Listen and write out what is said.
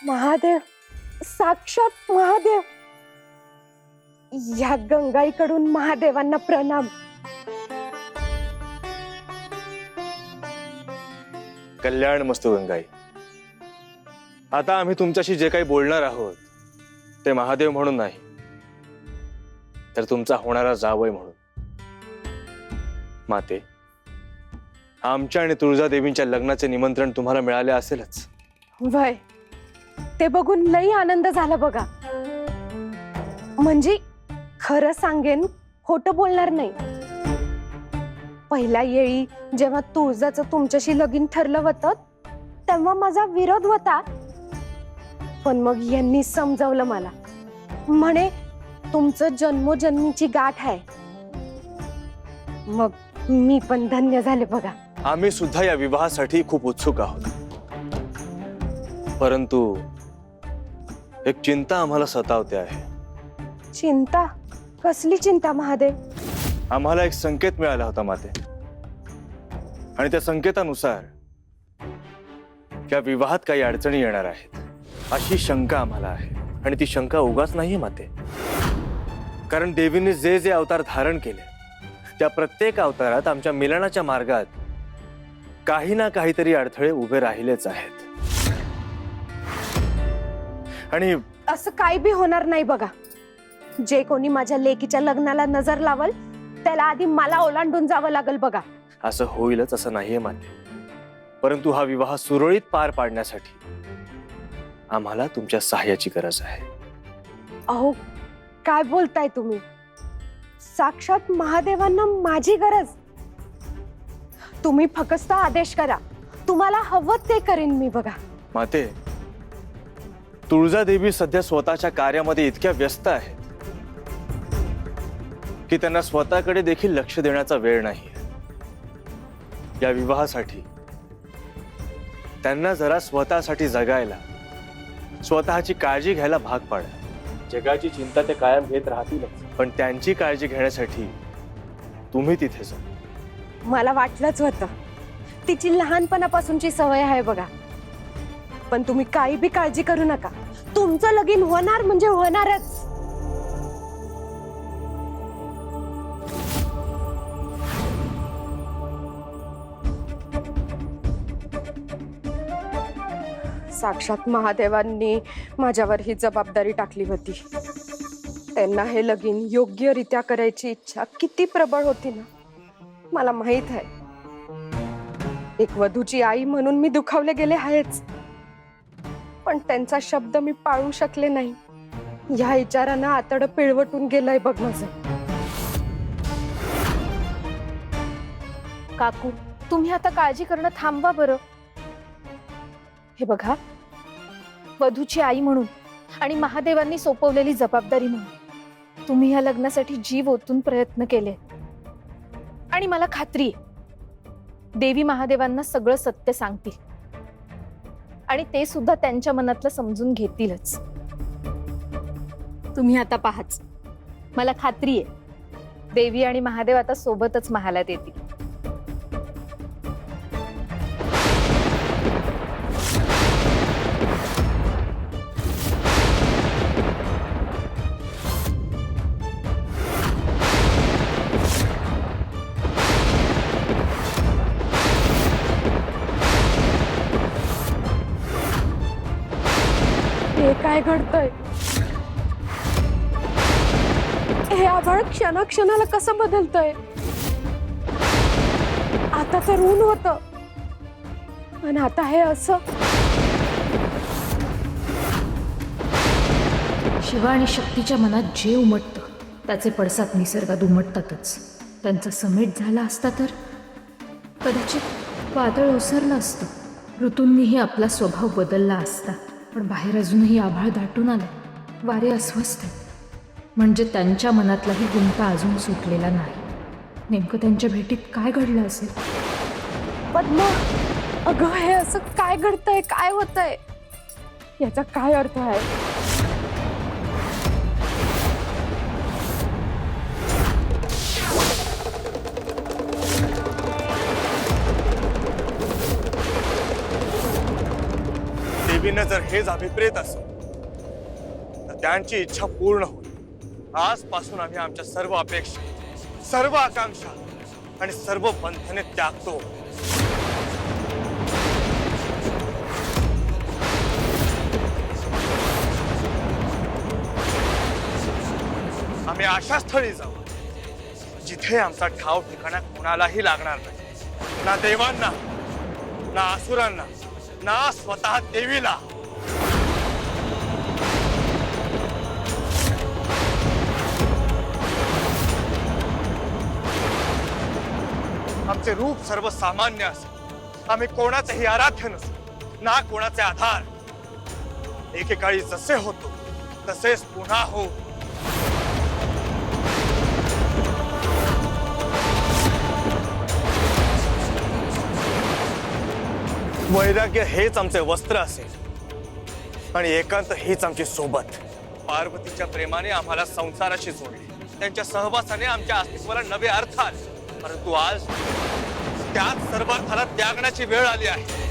महादेव, साक्षात महादेव. या गंगाईकडून महादेवांना प्रणाम. कल्याण मस्तु गंगाई. आता आम्ही तुमच्याशी जे काही बोलणार आहोत ते महादेव म्हणून नाही, तर तुमचा होणारा जावई म्हणून. माते, आमच्या आणि तुळजादेवींच्या लग्नाचे निमंत्रण तुम्हाला मिळाले असेलच. वय, ते बघून लई आनंद झाला बघा. म्हणजे खरं सांगेन, खोटं बोलणार नाही. पहिल्या येळी जेव्हा तुळजाचं तुमच्याशी लगीन ठरलं होतं तेव्हा माझा विरोध होता, पण मग यांनी समजावलं मला. म्हणे तुमचं जन्मोजन्मीची गाठ आहे. मग मी पण धन्य झाले बघा. आम्ही सुद्धा या विवाहासाठी खूप उत्सुक आहोत, परंतु एक चिंता आम्हाला सतावते आहे. चिंता? कसली चिंता महादेव? आम्हाला एक संकेत मिळाला होता माते, आणि त्या संकेतानुसार या विवाहात काही अडचणी येणार आहेत अशी शंका आम्हाला आहे. आणि ती शंका उगाच नाहीये माते, कारण देवीने जे जे अवतार धारण केले त्या प्रत्येक अवतारात आमच्या मिलनाच्या मार्गात काही ना काहीतरी अडथळे उभे राहिलेच आहेत. आणि असं काही बी होणार नाही बघा. जे कोणी माझ्या लेकीच्या लग्नाला नजर लावल त्याला आधी मला ओलांडून जावं लागल बघा. असं होईलच असं नाहीये माते, परंतु हा विवाह सुरळीत पार पाडण्यासाठी आम्हाला तुमच्या सहाय्याची गरज आहे. अहो, काय बोलताय तुम्ही? साक्षात महादेवांना माझी गरज? तुम्ही फक्त आदेश करा, तुम्हाला हवं ते करीन मी बघा. माते, तुळजादेवी सध्या स्वतःच्या कार्यामध्ये इतक्या व्यस्त आहेत की त्यांना स्वतःकडे देखील लक्ष देण्याचा वेळ नाही. या विवाहासाठी त्यांना जरा स्वतःसाठी जगायला, स्वतःची काळजी घ्यायला भाग पाडा. जगाची चिंता ते कायम घेत राहतीलच, पण त्यांची काळजी घेण्यासाठी तुम्ही तिथे जा. मला वाटलंच होतं, तिची लहानपणापासूनची सवय आहे बघा. पण तुम्ही काही बी काळजी करू नका, तुमचं लगीन होणार म्हणजे होणारच. साक्षात महादेवांनी माझ्यावर ही जबाबदारी टाकली होती. त्यांना हे लगीन योग्यरित्या करायची इच्छा किती प्रबळ होती ना, मला माहित आहे. एक वधूची आई म्हणून मी दुखावले गेले आहेच, पण त्यांचा शब्द मी पाळू शकले नाही. या विचारानं आतड पिळवटून गेलंय बघ माझं. काकू, तुम्ही आता काळजी करणं थांबवा बरं. हे बघा, वधूची आई म्हणून आणि महादेवांनी सोपवलेली जबाबदारी म्हणून तुम्ही या लग्नासाठी जीव ओतून प्रयत्न केले, आणि मला खात्री आहे देवी महादेवांना सगळं सत्य सांगतील आणि ते सुद्धा त्यांच्या मनातलं समजून घेतीलच. तुम्ही आता पाहाच, मला खात्री आहे देवी आणि महादेव आता सोबतच महालात येतील. हे काय घडतंय? हे आभाळ क्षणाक्षणाला कसं बदलतंय? आता तर ऊन होतं आणि आता हे असं. शिवा आणि शक्तीच्या मनात जे उमटतं त्याचे पडसाद निसर्गात उमटतातच. त्यांचा समेट झाला असता तर कदाचित वादळ ओसरलं असतं, ऋतूंनीही आपला स्वभाव बदलला असता. पण बाहेर अजूनही आभाळ दाटून आलं, वारे अस्वस्थ आहेत, म्हणजे त्यांच्या मनातलाही गुंता अजून सुटलेला नाही. नेमकं त्यांच्या भेटीत काय घडलं असेल? पद्मा, अगं हे असं काय घडतंय? काय होतंय? याचा काय अर्थ आहे? देवीनं जर हेच अभिप्रेत असेल तर त्यांची इच्छा पूर्ण होईल. आजपासून आम्ही आमच्या सर्व अपेक्षा, सर्व आकांक्षा आणि सर्व बंधने त्यागतो. आम्ही अशा स्थळी जाऊ जिथे आमचा ठाव ठिकाणा कोणालाही लागणार नाही, ना देवांना, ना असुरांना, ना स्वतः देवीला. आमचे रूप सर्वसामान्य असेल, आम्ही कोणाचेही आराध्य नसू, ना कोणाचे आधार. एकेकाळी जसे होतो तसेच पुन्हा हो. वैराग्य हेच आमचे वस्त्र असेल आणि एकांत हीच आमची सोबत. पार्वतीच्या प्रेमाने आम्हाला संसाराशी जोडले, त्यांच्या सहवासाने आमच्या अस्तित्वाला नवे अर्थ आले. परंतु आज त्याच सर्वार्थाला त्यागण्याची वेळ आली आहे.